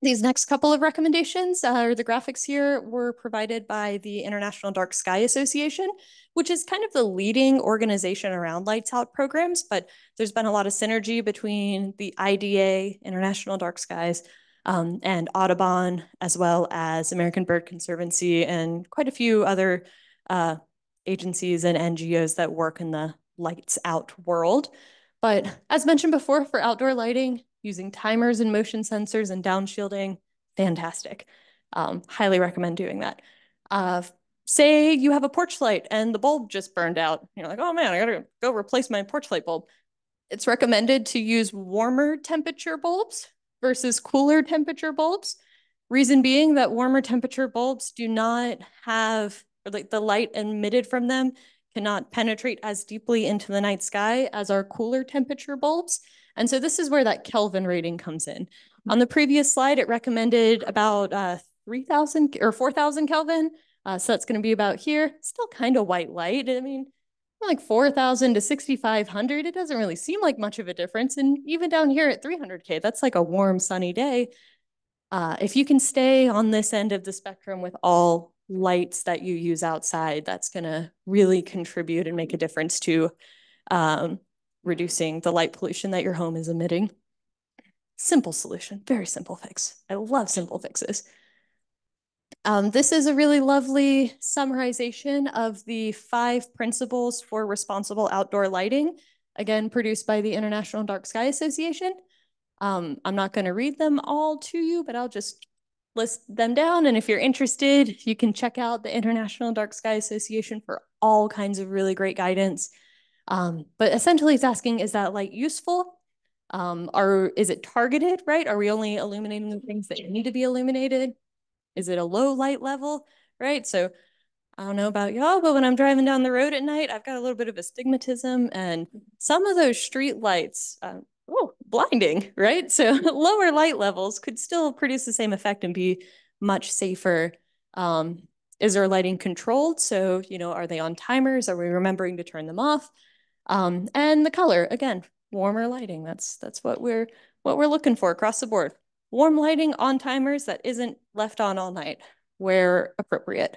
These next couple of recommendations, or the graphics here, were provided by the International Dark Sky Association, which is kind of the leading organization around Lights Out programs, but there's been a lot of synergy between the IDA, International Dark Skies, and Audubon, as well as American Bird Conservancy, and quite a few other agencies and NGOs that work in the lights out world. But as mentioned before, for outdoor lighting, using timers and motion sensors and downshielding, fantastic. Highly recommend doing that. Say you have a porch light and the bulb just burned out. You're like, oh man, I gotta go replace my porch light bulb. It's recommended to use warmer temperature bulbs versus cooler temperature bulbs. Reason being that warmer temperature bulbs do not have, or like the light emitted from them cannot penetrate as deeply into the night sky as our cooler temperature bulbs. And so this is where that Kelvin rating comes in. On the previous slide, it recommended about 3,000 or 4,000 Kelvin. So that's going to be about here. Still kind of white light. I mean, like 4,000 to 6,500, it doesn't really seem like much of a difference. And even down here at 300K, that's like a warm, sunny day. If you can stay on this end of the spectrum with all lights that you use outside, that's going to really contribute and make a difference to reducing the light pollution that your home is emitting. Simple solution, very simple fix. I love simple fixes. This is a really lovely summarization of the 5 principles for responsible outdoor lighting, again, produced by the International Dark Sky Association. I'm not going to read them all to you, but I'll just list them down. And if you're interested, you can check out the International Dark Sky Association for all kinds of really great guidance. But essentially it's asking, is that light useful? Is it targeted, right? Are we only illuminating the things that need to be illuminated? Is it a low light level, right? So I don't know about y'all, but when I'm driving down the road at night, I've got a little bit of astigmatism, and some of those street lights, blinding, right? So lower light levels could still produce the same effect and be much safer. Is our lighting controlled? So, you know, are they on timers? Are we remembering to turn them off? And the color, again, warmer lighting. That's what we're what we're looking for across the board. Warm lighting on timers that isn't left on all night where appropriate.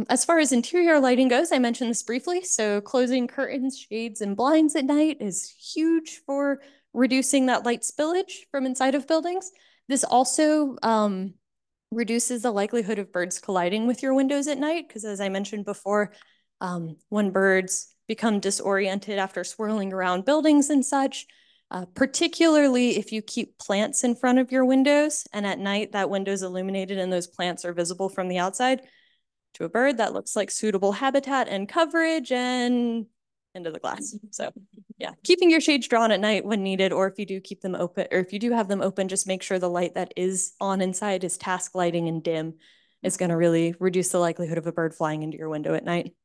As far as interior lighting goes, I mentioned this briefly. So closing curtains, shades, and blinds at night is huge for reducing that light spillage from inside of buildings. This also reduces the likelihood of birds colliding with your windows at night, because as I mentioned before, when birds become disoriented after swirling around buildings and such, particularly if you keep plants in front of your windows and at night that window is illuminated and those plants are visible from the outside, to a bird that looks like suitable habitat and coverage and into the glass. So yeah, keeping your shades drawn at night when needed, or if you do keep them open, or if you do have them open, just make sure the light that is on inside is task lighting and dim. It's going to really reduce the likelihood of a bird flying into your window at night.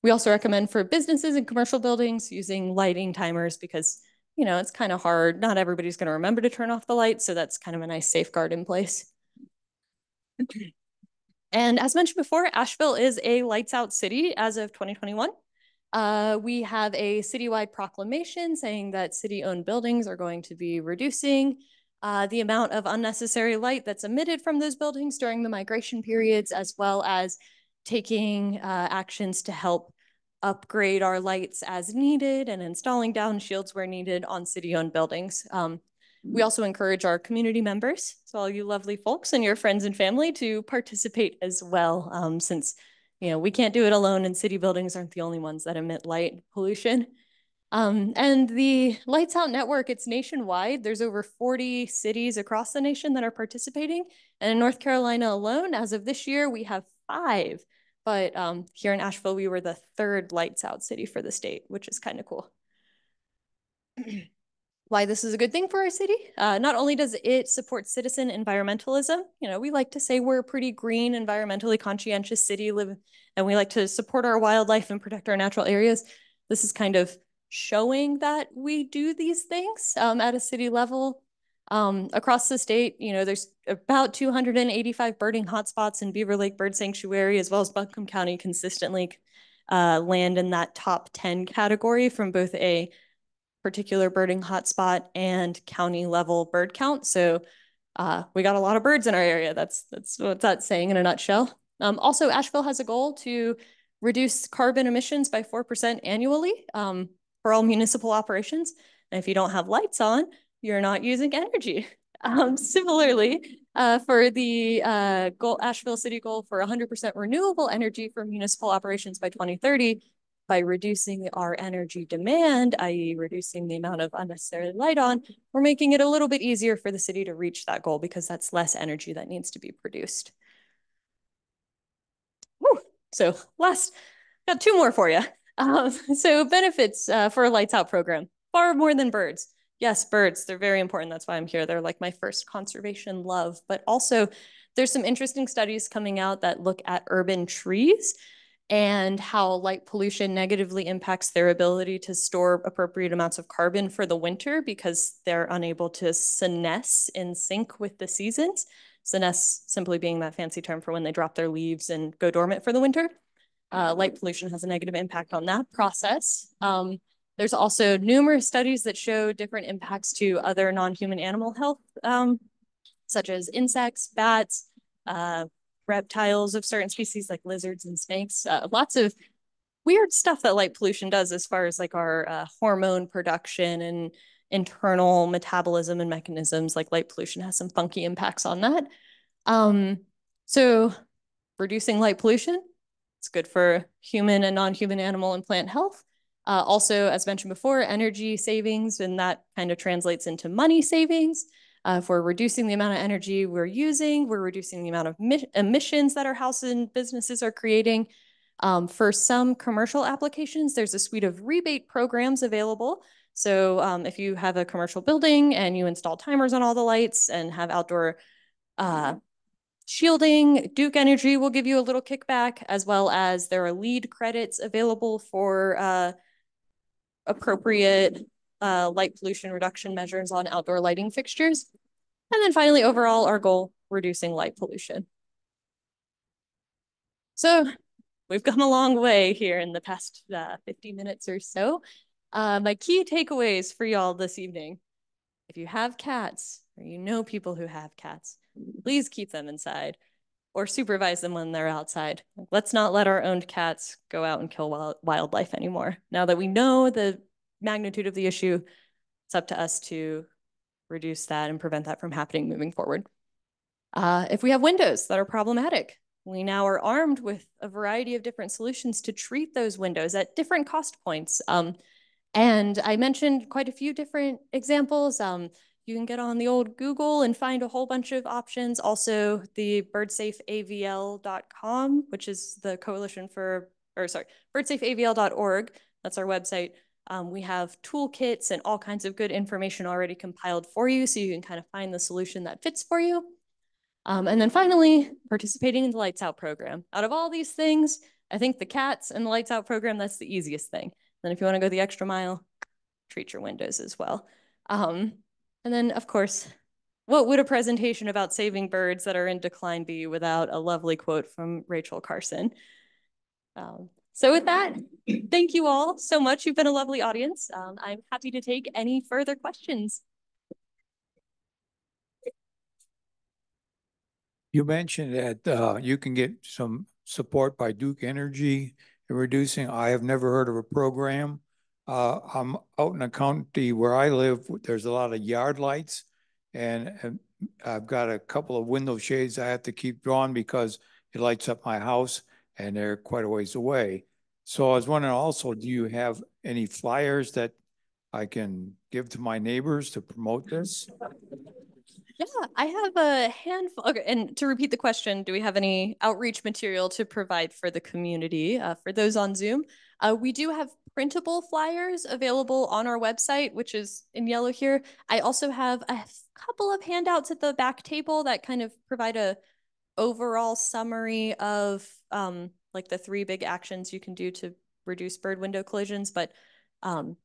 We also recommend for businesses and commercial buildings using lighting timers because, you know, it's kind of hard. Not everybody's going to remember to turn off the lights. So that's kind of a nice safeguard in place. And as mentioned before, Asheville is a lights out city as of 2021. We have a citywide proclamation saying that city-owned buildings are going to be reducing the amount of unnecessary light that's emitted from those buildings during the migration periods, as well as taking actions to help upgrade our lights as needed and installing down shields where needed on city-owned buildings. We also encourage our community members, so all you lovely folks and your friends and family, to participate as well, since you know we can't do it alone, and city buildings aren't the only ones that emit light pollution. And the Lights Out Network, it's nationwide. There's over 40 cities across the nation that are participating. And in North Carolina alone, as of this year, we have 5. But here in Asheville, we were the 3rd Lights Out city for the state, which is kind of cool. Why this is a good thing for our city. Not only does it support citizen environmentalism, you know, we like to say we're a pretty green, environmentally conscientious city, and we like to support our wildlife and protect our natural areas. This is kind of showing that we do these things at a city level. Across the state, you know, there's about 285 birding hotspots in Beaver Lake Bird Sanctuary, as well as Buncombe County consistently land in that top 10 category from both a particular birding hotspot and county level bird count. So we got a lot of birds in our area. That's what that's saying in a nutshell. Also, Asheville has a goal to reduce carbon emissions by 4% annually for all municipal operations. And if you don't have lights on, you're not using energy. Similarly, for the Asheville City goal for 100% renewable energy for municipal operations by 2030, by reducing our energy demand, i.e. reducing the amount of unnecessary light on, we're making it a little bit easier for the city to reach that goal because that's less energy that needs to be produced. Woo. So got 2 more for you. So benefits for a Lights Out program, far more than birds. Yes, birds, they're very important. That's why I'm here. They're like my first conservation love, but also there's some interesting studies coming out that look at urban trees and how light pollution negatively impacts their ability to store appropriate amounts of carbon for the winter because they're unable to senesce in sync with the seasons. Senesce simply being that fancy term for when they drop their leaves and go dormant for the winter. Light pollution has a negative impact on that process. There's also numerous studies that show different impacts to other non-human animal health, such as insects, bats, reptiles of certain species like lizards and snakes. Lots of weird stuff that light pollution does as far as like our hormone production and internal metabolism and mechanisms. Like light pollution has some funky impacts on that. So reducing light pollution, it's good for human and non-human animal and plant health. Also, as mentioned before, energy savings, and that kind of translates into money savings. If we're reducing the amount of energy we're using, we're reducing the amount of emissions that our houses and businesses are creating. For some commercial applications, there's a suite of rebate programs available. So if you have a commercial building and you install timers on all the lights and have outdoor shielding, Duke Energy will give you a little kickback, as well as there are LEED credits available for appropriate light pollution reduction measures on outdoor lighting fixtures. And then finally, overall, our goal, reducing light pollution. So we've come a long way here in the past 50 minutes or so. My key takeaways for y'all this evening. If you have cats, or you know people who have cats, please keep them inside or supervise them when they're outside. Let's not let our owned cats go out and kill wildlife anymore. Now that we know the magnitude of the issue, it's up to us to reduce that and prevent that from happening moving forward. If we have windows that are problematic, we now are armed with a variety of different solutions to treat those windows at different cost points. And I mentioned quite a few different examples. You can get on the old Google and find a whole bunch of options. Also, the birdsafeavl.com, which is the coalition for, or sorry, birdsafeavl.org. That's our website. We have toolkits and all kinds of good information already compiled for you, so you can kind of find the solution that fits for you. And then finally, participating in the Lights Out program. Out of all these things, I think the cats and the Lights Out program, that's the easiest thing. Then if you want to go the extra mile, treat your windows as well. And then, of course, what would a presentation about saving birds that are in decline be without a lovely quote from Rachel Carson? So with that, thank you all so much. You've been a lovely audience. I'm happy to take any further questions. You mentioned that you can get some support by Duke Energy in reducing. I have never heard of a program. I'm out in a county where I live. There's a lot of yard lights, and I've got a couple of window shades I have to keep drawn because it lights up my house, and they're quite a ways away. So I was wondering also, do you have any flyers that I can give to my neighbors to promote this? Yeah, I have a handful. Okay, and to repeat the question, do we have any outreach material to provide for the community? For those on Zoom, we do have printable flyers available on our website, which is in yellow here. I also have a couple of handouts at the back table that kind of provide a overall summary of like the 3 big actions you can do to reduce bird window collisions. But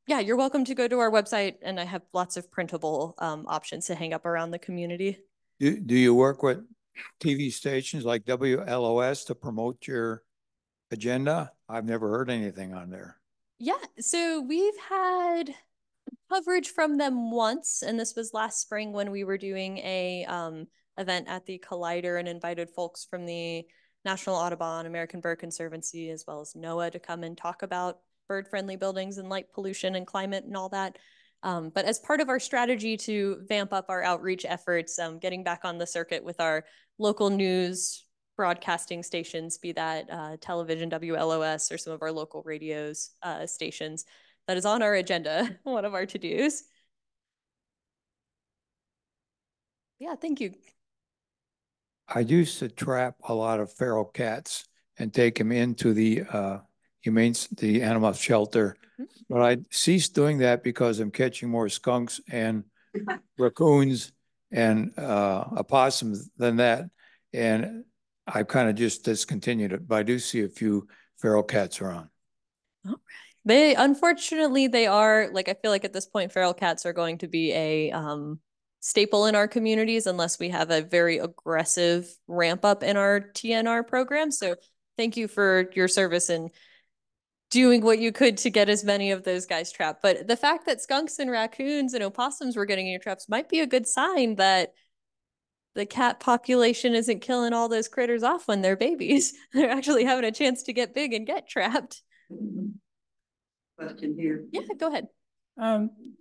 yeah, you're welcome to go to our website, and I have lots of printable options to hang up around the community. Do you work with TV stations like WLOS to promote your agenda? I've never heard anything on there. Yeah, so we've had coverage from them once, and this was last spring when we were doing a event at the Collider and invited folks from the National Audubon, American Bird Conservancy, as well as NOAA to come and talk about bird-friendly buildings and light pollution and climate and all that. But as part of our strategy to vamp up our outreach efforts, getting back on the circuit with our local news broadcasting stations, be that television, WLOS, or some of our local radios stations, that is on our agenda, one of our to-dos. Yeah, thank you. I used to trap a lot of feral cats and take them into the animal shelter. But I ceased doing that because I'm catching more skunks and raccoons and opossums than that. And I kind of just discontinued it, but I do see a few feral cats around. Unfortunately, they are, like, I feel like at this point, feral cats are going to be a staple in our communities unless we have a very aggressive ramp up in our TNR program. So thank you for your service and doing what you could to get as many of those guys trapped. But the fact that skunks and raccoons and opossums were getting in your traps might be a good sign that the cat population isn't killing all those critters off when they're babies. They're actually having a chance to get big and get trapped. Question here. Yeah, go ahead.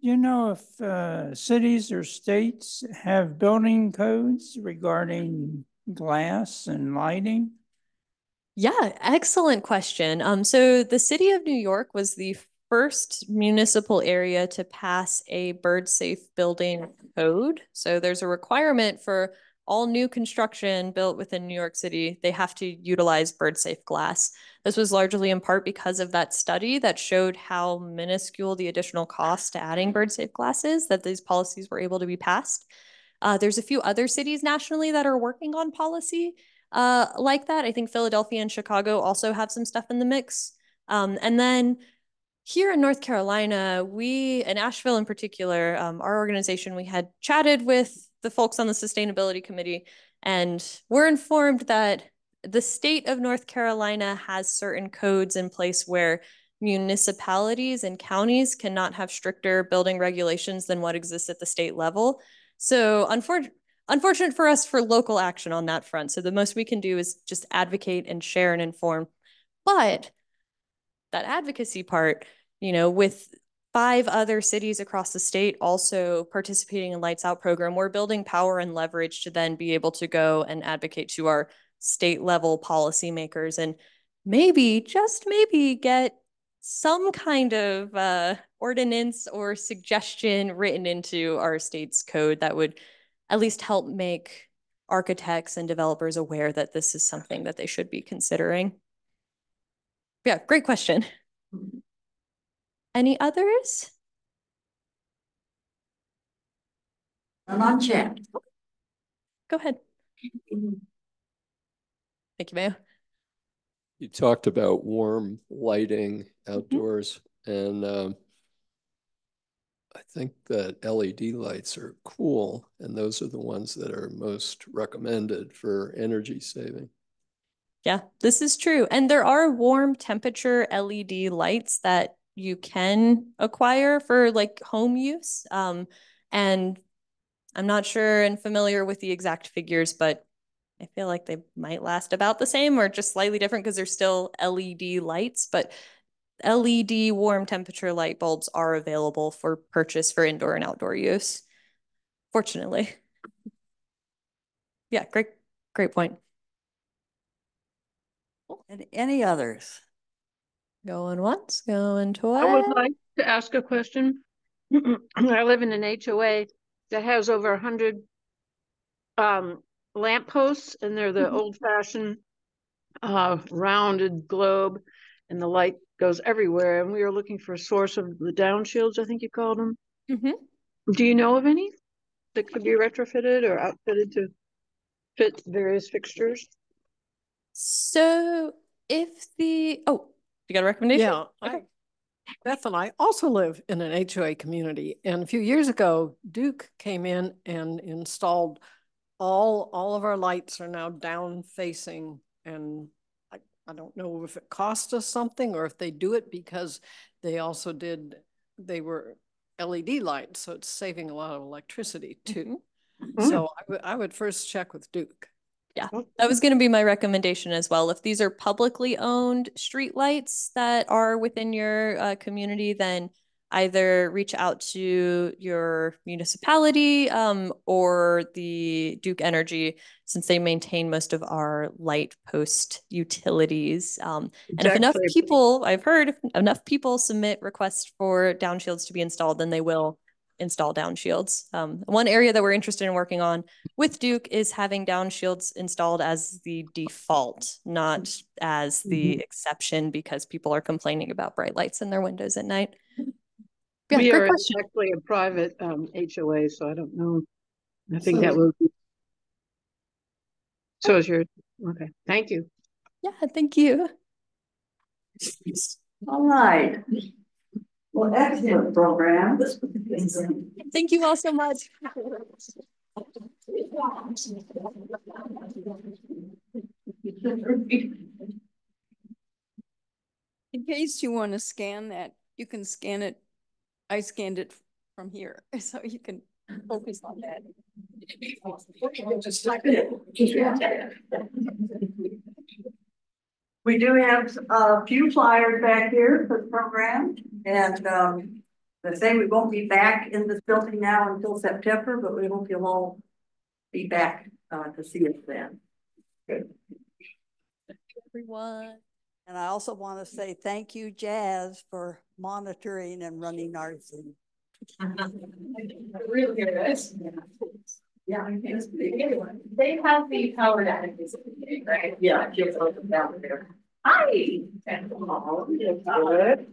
You know if cities or states have building codes regarding glass and lighting? Yeah, excellent question. So the city of New York was the first municipal area to pass a bird safe building code. So there's a requirement for all new construction built within New York City, they have to utilize bird safe glass. This was largely in part because of that study that showed how minuscule the additional cost to adding bird safe glass is that these policies were able to be passed. There's a few other cities nationally that are working on policy like that. I think Philadelphia and Chicago also have some stuff in the mix. And then here in North Carolina, we, in Asheville in particular, our organization, we had chatted with the folks on the sustainability committee, and we're informed that the state of North Carolina has certain codes in place where municipalities and counties cannot have stricter building regulations than what exists at the state level. So unfortunate for us for local action on that front. So the most we can do is just advocate and share and inform. But that advocacy part, you know, with 5 other cities across the state also participating in Lights Out program, we're building power and leverage to then be able to go and advocate to our state level policymakers and maybe, just maybe, get some kind of ordinance or suggestion written into our state's code that would at least help make architects and developers aware that this is something that they should be considering. Yeah, great question. Any others? I'm on chat. Go ahead. Thank you, Mayo. You talked about warm lighting outdoors, and I think that LED lights are cool, and those are the ones that are most recommended for energy saving. Yeah, this is true. And there are warm temperature LED lights that you can acquire for like home use. And I'm not sure and familiar with the exact figures, but I feel like they might last about the same or just slightly different because they're still LED lights, but LED warm temperature light bulbs are available for purchase for indoor and outdoor use, fortunately. Yeah, great point. And any others? Going once, going twice. I would like to ask a question. I live in an HOA that has over 100 lampposts, and they're the old-fashioned rounded globe, and the light goes everywhere. And we are looking for a source of the down shields, I think you called them. Do you know of any that could be retrofitted or outfitted to fit various fixtures? So if you got a recommendation? Yeah, okay. Beth and I also live in an HOA community, and a few years ago, Duke came in and installed all of our lights are now down facing, and I don't know if it cost us something or if they do it because they were LED lights, so it's saving a lot of electricity too. So I would first check with Duke. Yeah, that was going to be my recommendation as well. If these are publicly owned street lights that are within your community, then either reach out to your municipality or the Duke Energy, since they maintain most of our light post utilities. And if enough people, I've heard, if enough people submit requests for downshields to be installed, then they will install downshields. One area that we're interested in working on with Duke is having downshields installed as the default, not as the exception, because people are complaining about bright lights in their windows at night. Yeah, we are question. actually a private HOA, so I don't know. I think that will be. So is yours. Okay, thank you. Yeah, thank you. All right. Well, excellent program. Thank you all so much. In case you want to scan that, you can scan it. I scanned it from here, so you can focus on that. We do have a few flyers back here for the program, and they say we won't be back in this building now until September, but we hope you'll all be back to see us then. Good. Everyone. And I also want to say thank you, Jazz, for monitoring and running our Zoom. Really good. Yeah, they have the power outages, right? Yeah, just down there. Hi. Hello. Good.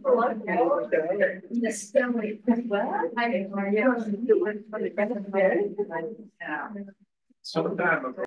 Some time ago.